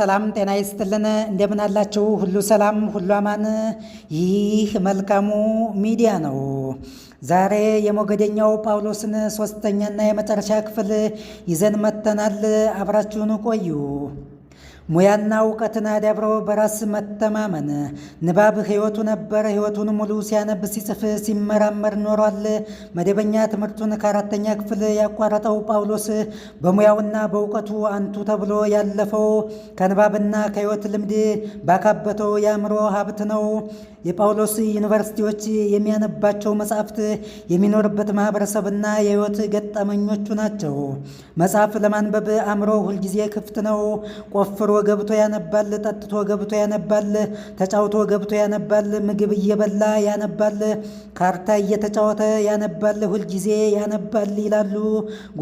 ሰላም ጤና ይስጥልን። እንደምን አላችሁ? ሁሉ ሰላም፣ ሁሉ አማን። ይህ መልካሙ ሚዲያ ነው። ዛሬ የሞገደኛው ጳውሎስን ሶስተኛና የመጨረሻ ክፍል ይዘን መጥተናል። አብራችሁን ቆዩ። ሙያና እውቀትን አዳብሮ በራስ መተማመን። ንባብ ሕይወቱ ነበር። ሕይወቱን ሙሉ ሲያነብ፣ ሲጽፍ፣ ሲመራመር ኖሯል። መደበኛ ትምህርቱን ከአራተኛ ክፍል ያቋረጠው ጳውሎስ በሙያውና በእውቀቱ አንቱ ተብሎ ያለፈው ከንባብና ከሕይወት ልምድ ባካበተው የአእምሮ ሀብት ነው። የጳውሎስ ዩኒቨርሲቲዎች የሚያነባቸው መጽሐፍት የሚኖርበት ማህበረሰብና የሕይወት ገጠመኞቹ ናቸው። መጽሐፍ ለማንበብ አእምሮ ሁልጊዜ ክፍት ነው። ቆፍሮ ገብቶ ያነባል። ጠጥቶ ገብቶ ያነባል። ተጫውቶ ገብቶ ያነባል። ምግብ እየበላ ያነባል። ካርታ እየተጫወተ ያነባል። ሁልጊዜ ያነባል ይላሉ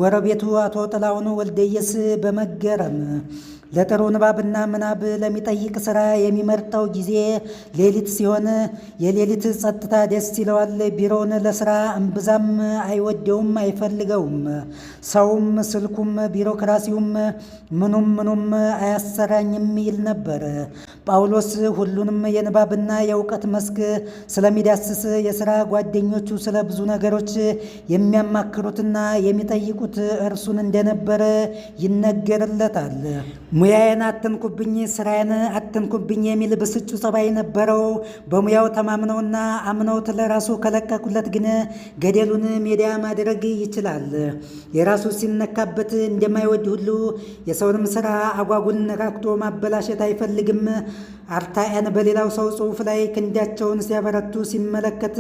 ጎረቤቱ አቶ ጥላሁን ወልደየስ በመገረም። ለጥሩ ንባብና ምናብ ለሚጠይቅ ስራ የሚመርጠው ጊዜ ሌሊት ሲሆን የሌሊት ጸጥታ ደስ ይለዋል። ቢሮውን ለስራ እምብዛም አይወደውም፣ አይፈልገውም። ሰውም፣ ስልኩም፣ ቢሮክራሲውም ምኑም አያሰራኝም ይል ነበር። ጳውሎስ ሁሉንም የንባብና የእውቀት መስክ ስለሚዳስስ የስራ ጓደኞቹ ስለ ብዙ ነገሮች የሚያማክሩትና የሚጠይቁት እርሱን እንደነበረ ይነገርለታል። ሙያዬን አትንኩብኝ፣ ስራዬን አትንኩብኝ የሚል ብስጩ ጸባይ ነበረው። በሙያው ተማምነውና አምነውት ለራሱ ከለቀቁለት ግን ገደሉን ሜዳ ማድረግ ይችላል። የራሱ ሲነካበት እንደማይወድ ሁሉ የሰውንም ስራ አጓጉል ነካክቶ ማበላሸት አይፈልግም። አርታያን በሌላው ሰው ጽሑፍ ላይ ክንዳቸውን ሲያበረቱ ሲመለከት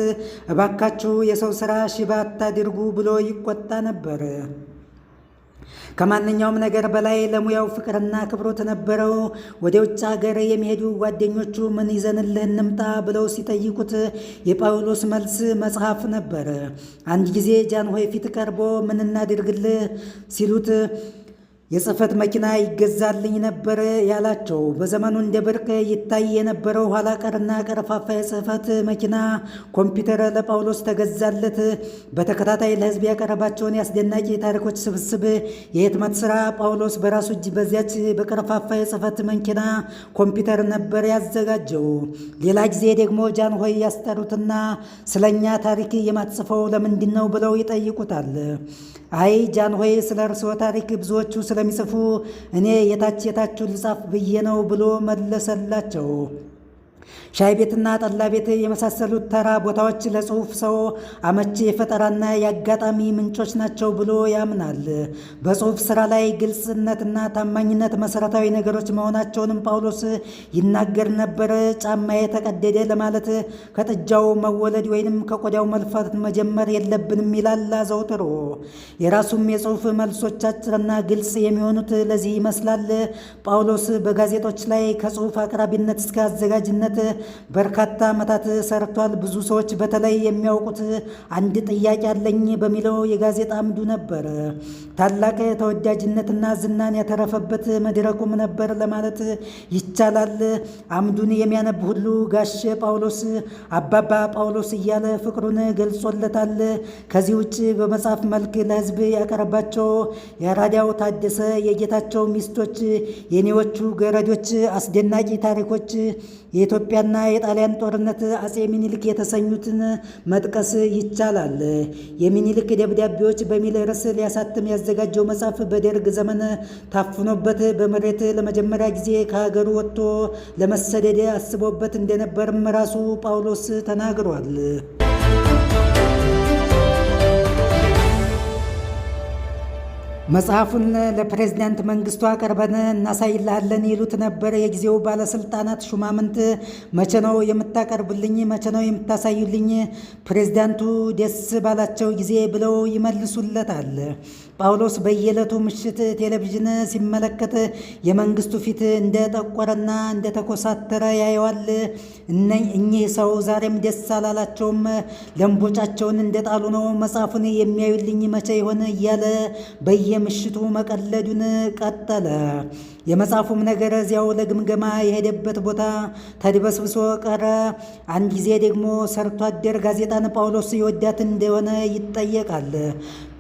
እባካችሁ የሰው ስራ ሽባ አታድርጉ ብሎ ይቆጣ ነበር። ከማንኛውም ነገር በላይ ለሙያው ፍቅርና አክብሮት ነበረው። ወደ ውጭ ሀገር የሚሄዱ ጓደኞቹ ምን ይዘንልህ እንምጣ ብለው ሲጠይቁት የጳውሎስ መልስ መጽሐፍ ነበር። አንድ ጊዜ ጃንሆይ ፊት ቀርቦ ምን እናድርግልህ ሲሉት የጽህፈት መኪና ይገዛልኝ ነበር ያላቸው። በዘመኑ እንደ ብርቅ ይታይ የነበረው ኋላ ቀርና ቀርፋፋ የጽህፈት መኪና ኮምፒውተር ለጳውሎስ ተገዛለት። በተከታታይ ለሕዝብ ያቀረባቸውን የአስደናቂ ታሪኮች ስብስብ የህትመት ስራ ጳውሎስ በራሱ እጅ በዚያች በቀርፋፋ የጽህፈት መኪና ኮምፒውተር ነበር ያዘጋጀው። ሌላ ጊዜ ደግሞ ጃንሆይ ያስጠሩትና ስለኛ ታሪክ የማትጽፈው ለምንድን ነው ብለው ይጠይቁታል። አይ ጃንሆይ ስለ እርስዎ ታሪክ ብዙዎቹ ስለሚጽፉ እኔ የታችሁን ልጻፍ ብዬ ነው ብሎ መለሰላቸው። ሻይ ቤትና ጠላ ቤት የመሳሰሉት ተራ ቦታዎች ለጽሑፍ ሰው አመቺ የፈጠራና የአጋጣሚ ምንጮች ናቸው ብሎ ያምናል። በጽሑፍ ስራ ላይ ግልጽነትና ታማኝነት መሰረታዊ ነገሮች መሆናቸውንም ጳውሎስ ይናገር ነበር። ጫማዬ ተቀደደ ለማለት ከጥጃው መወለድ ወይንም ከቆዳው መልፋት መጀመር የለብንም ይላል አዘውትሮ። የራሱም የጽሑፍ መልሶች አጭርና ግልጽ የሚሆኑት ለዚህ ይመስላል። ጳውሎስ በጋዜጦች ላይ ከጽሑፍ አቅራቢነት እስከ አዘጋጅነት በርካታ ዓመታት ሰርቷል። ብዙ ሰዎች በተለይ የሚያውቁት አንድ ጥያቄ አለኝ በሚለው የጋዜጣ አምዱ ነበር። ታላቅ ተወዳጅነትና ዝናን ያተረፈበት መድረኩም ነበር ለማለት ይቻላል። አምዱን የሚያነብ ሁሉ ጋሼ ጳውሎስ፣ አባባ ጳውሎስ እያለ ፍቅሩን ገልጾለታል። ከዚህ ውጭ በመጽሐፍ መልክ ለሕዝብ ያቀረባቸው የአራዳው ታደሰ፣ የጌታቸው ሚስቶች፣ የኔዎቹ ገረዶች አስደናቂ ታሪኮች፣ የኢትዮጵያና የጣሊያን ጦርነት፣ አጼ ሚኒልክ የተሰኙትን መጥቀስ ይቻላል። የሚኒልክ ደብዳቤዎች በሚል ርዕስ ሊያሳትም ያዘጋጀው መጽሐፍ በደርግ ዘመን ታፍኖበት በመሬት ለመጀመሪያ ጊዜ ከሀገሩ ወጥቶ ለመሰደድ አስቦበት እንደነበርም ራሱ ጳውሎስ ተናግሯል። መጽሐፉን ለፕሬዝዳንት መንግስቱ አቀርበን እናሳይልሃለን ይሉት ነበር የጊዜው ባለስልጣናት ሹማምንት። መቼ ነው የምታቀርብልኝ? መቼ ነው የምታሳዩልኝ? ፕሬዝዳንቱ ደስ ባላቸው ጊዜ ብለው ይመልሱለታል። ጳውሎስ በየዕለቱ ምሽት ቴሌቪዥን ሲመለከት የመንግስቱ ፊት እንደጠቆረና እንደተኮሳተረ ያየዋል። እኚህ ሰው ዛሬም ደስ አላላቸውም፣ ለምቦጫቸውን እንደጣሉ ነው። መጽሐፉን የሚያዩልኝ መቼ ይሆን እያለ በየምሽቱ መቀለዱን ቀጠለ። የመጽሐፉም ነገር እዚያው ለግምገማ የሄደበት ቦታ ተድበስብሶ ቀረ። አንድ ጊዜ ደግሞ ሰርቶ አደር ጋዜጣን ጳውሎስ ይወዳት እንደሆነ ይጠየቃል።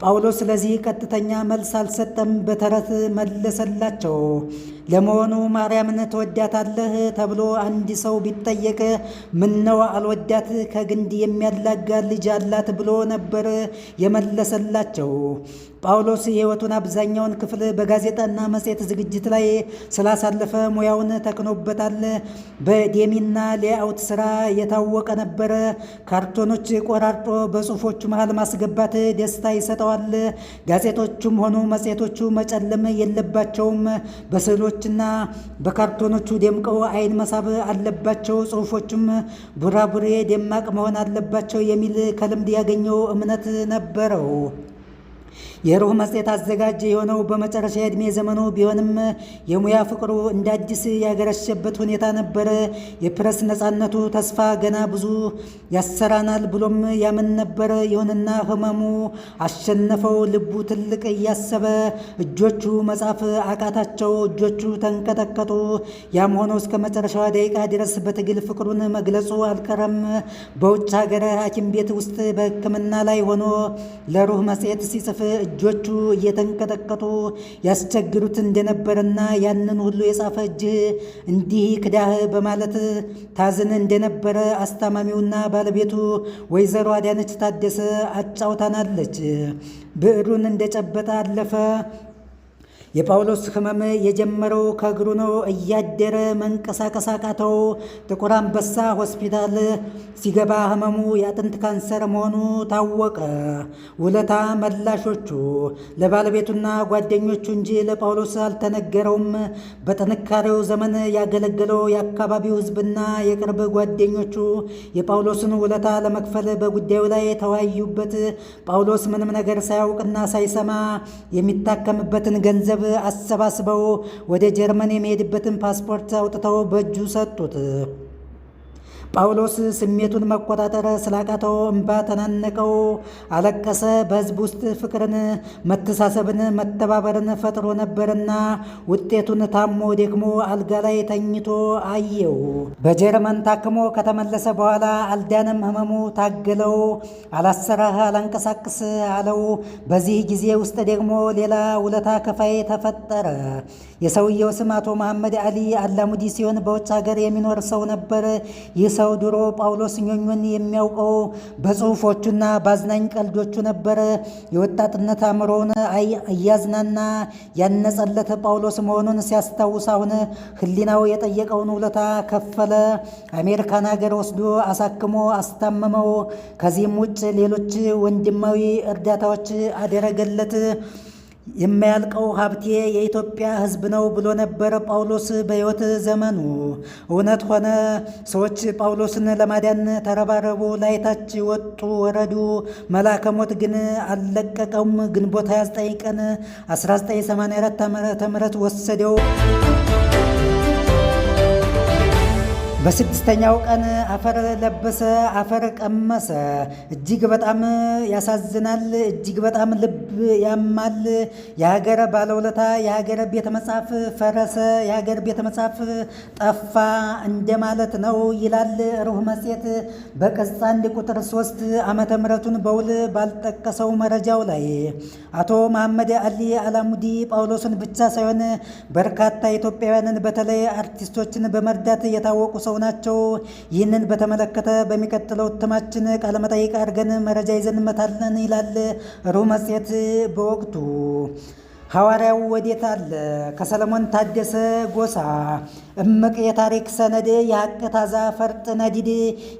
ጳውሎስ ስለዚህ ቀጥተኛ መልስ አልሰጠም፣ በተረት መለሰላቸው። ለመሆኑ ማርያምን ትወዳታለህ ተብሎ አንድ ሰው ቢጠየቅ ምነው አልወዳት ከግንድ የሚያላጋ ልጅ አላት ብሎ ነበር የመለሰላቸው። ጳውሎስ የሕይወቱን አብዛኛውን ክፍል በጋዜጣና መጽሔት ዝግጅት ላይ ስላሳለፈ ሙያውን ተክኖበታል። በዴሚና ሌአውት ስራ የታወቀ ነበረ። ካርቶኖች ቆራርጦ በጽሑፎቹ መሃል ማስገባት ደስታ ይሰጠዋል። ጋዜጦቹም ሆኑ መጽሔቶቹ መጨለም የለባቸውም። በስዕሎችና በካርቶኖቹ ደምቀው ዓይን መሳብ አለባቸው። ጽሑፎቹም ቡራቡሬ ደማቅ መሆን አለባቸው የሚል ከልምድ ያገኘው እምነት ነበረው። የሩህ መጽሔት አዘጋጅ የሆነው በመጨረሻ የዕድሜ ዘመኑ ቢሆንም የሙያ ፍቅሩ እንደ አዲስ ያገረሸበት ሁኔታ ነበረ። የፕሬስ ነፃነቱ ተስፋ ገና ብዙ ያሰራናል ብሎም ያምን ነበረ። ይሁንና ህመሙ አሸነፈው። ልቡ ትልቅ እያሰበ እጆቹ መጻፍ አቃታቸው። እጆቹ ተንቀጠቀጡ። ያም ሆኖ እስከ መጨረሻዋ ደቂቃ ድረስ በትግል ፍቅሩን መግለጹ አልቀረም። በውጭ ሀገር ሐኪም ቤት ውስጥ በሕክምና ላይ ሆኖ ለሩህ መጽሔት ሲጽፍ እጆቹ እየተንቀጠቀጡ ያስቸግሩት እንደነበረና ያንን ሁሉ የጻፈ እጅህ እንዲህ ክዳህ በማለት ታዝን እንደነበረ አስታማሚውና ባለቤቱ ወይዘሮ አዳነች ታደሰ አጫውታናለች። ብዕሩን እንደጨበጠ አለፈ። የጳውሎስ ህመም የጀመረው ከእግሩ ነው። እያደረ መንቀሳቀስ አቃተው። ጥቁር አንበሳ ሆስፒታል ሲገባ ህመሙ የአጥንት ካንሰር መሆኑ ታወቀ። ውለታ መላሾቹ ለባለቤቱና ጓደኞቹ እንጂ ለጳውሎስ አልተነገረውም። በጥንካሬው ዘመን ያገለገለው የአካባቢው ህዝብና የቅርብ ጓደኞቹ የጳውሎስን ውለታ ለመክፈል በጉዳዩ ላይ ተወያዩበት። ጳውሎስ ምንም ነገር ሳያውቅና ሳይሰማ የሚታከምበትን ገንዘብ አሰባስበው ወደ ጀርመን የሚሄድበትን ፓስፖርት አውጥተው በእጁ ሰጡት። ጳውሎስ ስሜቱን መቆጣጠር ስላቃተው እንባ ተናነቀው፣ አለቀሰ። በህዝብ ውስጥ ፍቅርን፣ መተሳሰብን፣ መተባበርን ፈጥሮ ነበርና ውጤቱን ታሞ ደክሞ አልጋ ላይ ተኝቶ አየው። በጀርመን ታክሞ ከተመለሰ በኋላ አልዳነም። ህመሙ ታገለው። አላሰራህ አላንቀሳቅስ አለው። በዚህ ጊዜ ውስጥ ደግሞ ሌላ ውለታ ከፋይ ተፈጠረ። የሰውየው ስም አቶ መሐመድ አሊ አላሙዲ ሲሆን በውጭ ሀገር የሚኖር ሰው ነበር። ይህ ሰው ድሮ ጳውሎስ ኞኞን የሚያውቀው በጽሑፎቹና በአዝናኝ ቀልዶቹ ነበር። የወጣትነት አእምሮውን እያዝናና ያነጸለት ጳውሎስ መሆኑን ሲያስታውስ አሁን ህሊናው የጠየቀውን ውለታ ከፈለ። አሜሪካን ሀገር ወስዶ አሳክሞ አስታመመው። ከዚህም ውጭ ሌሎች ወንድማዊ እርዳታዎች አደረገለት። የማያልቀው ሀብቴ የኢትዮጵያ ሕዝብ ነው ብሎ ነበር ጳውሎስ በሕይወት ዘመኑ። እውነት ሆነ። ሰዎች ጳውሎስን ለማዳን ተረባረቡ፣ ላይታች ወጡ ወረዱ። መልአከ ሞት ግን አልለቀቀውም። ግንቦት 29 ቀን 1984 ዓ.ም ወሰደው። በስድስተኛው ቀን አፈር ለበሰ፣ አፈር ቀመሰ። እጅግ በጣም ያሳዝናል፣ እጅግ በጣም ልብ ያማል። የሀገር ባለውለታ የሀገር ቤተ መጽሐፍ ፈረሰ፣ የሀገር ቤተ መጽሐፍ ጠፋ እንደማለት ነው ይላል ሩህ መጽሔት በቅጽ 1 ቁጥር 3 ዓመተ ምህረቱን በውል ባልጠቀሰው መረጃው ላይ። አቶ መሐመድ አሊ አላሙዲ ጳውሎስን ብቻ ሳይሆን በርካታ ኢትዮጵያውያንን በተለይ አርቲስቶችን በመርዳት የታወቁ ሰው ናቸው። ይህንን በተመለከተ በሚቀጥለው እትማችን ቃለመጠይቅ አድርገን መረጃ ይዘን እንመጣለን ይላል ሩህ መጽሔት በወቅቱ። ሐዋርያው ወዴት አለ? ከሰለሞን ታደሰ ጎሳ። እምቅ የታሪክ ሰነድ፣ የሐቅ ታዛ ፈርጥ ነዲድ፣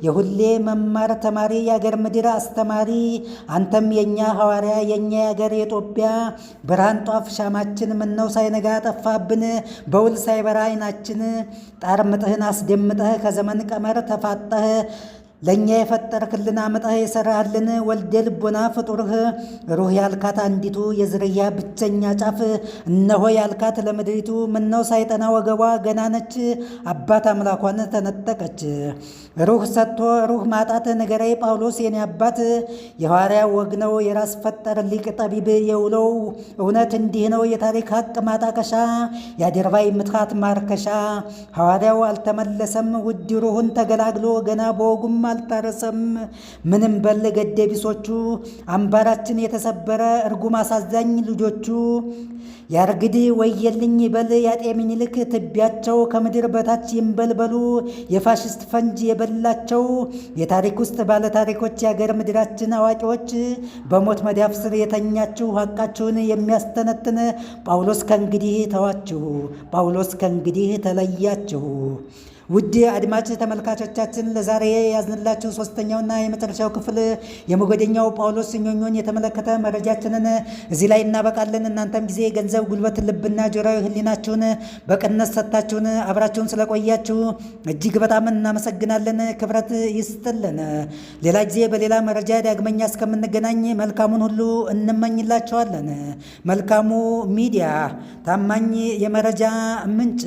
የሁሌ መማር ተማሪ፣ የአገር ምድር አስተማሪ፣ አንተም የእኛ ሐዋርያ የእኛ የአገር የኢትዮጵያ ብርሃን ጧፍ ሻማችን፣ ምነው ሳይነጋ ጠፋብን በውል ሳይበራ አይናችን፣ ጣር ምጥህን አስደምጠህ ከዘመን ቀመር ተፋጠህ ለእኛ የፈጠርክልን አመጣህ የሰራህልን ወልደ ልቦና ፍጡርህ ሩህ ያልካት አንዲቱ የዝርያ ብቸኛ ጫፍ እነሆ ያልካት ለምድሪቱ ምነው ሳይጠና ወገቧ ገና ነች አባት አምላኳን ተነጠቀች። ሩህ ሰጥቶ ሩህ ማጣት ንገረኝ ጳውሎስ የኔ አባት የሐዋርያ ወግ ነው የራስ ፈጠር ሊቅ ጠቢብ የውለው እውነት እንዲህ ነው የታሪክ ሀቅ ማጣቀሻ የአደርባይ ምትሃት ማርከሻ ሐዋርያው አልተመለሰም ውድ ሩሁን ተገላግሎ ገና በወጉም አልታረሰም። ምንም በል ገደቢሶቹ አምባራችን የተሰበረ እርጉም አሳዛኝ ልጆቹ ያርግድ ወየልኝ በል ያጤ ምኒልክ ትቢያቸው ከምድር በታች ይንበልበሉ የፋሽስት ፈንጅ የበላቸው የታሪክ ውስጥ ባለታሪኮች የአገር ምድራችን አዋቂዎች በሞት መዳፍ ስር የተኛችሁ ሀቃችሁን የሚያስተነትን ጳውሎስ ከእንግዲህ ተዋችሁ፣ ጳውሎስ ከእንግዲህ ተለያችሁ። ውድ አድማጭ ተመልካቾቻችን ለዛሬ ያዝንላችሁ ሶስተኛውና የመጨረሻው ክፍል የሞገደኛው ጳውሎስ ኞኞን የተመለከተ መረጃችንን እዚህ ላይ እናበቃለን። እናንተም ጊዜ፣ ገንዘብ፣ ጉልበት፣ ልብና ጆሮዊ ሕሊናችሁን በቅንነት ሰጥታችሁን አብራችሁን ስለቆያችሁ እጅግ በጣም እናመሰግናለን። ክብረት ይስጥልን። ሌላ ጊዜ በሌላ መረጃ ዳግመኛ እስከምንገናኝ መልካሙን ሁሉ እንመኝላችኋለን። መልካሙ ሚዲያ ታማኝ የመረጃ ምንጭ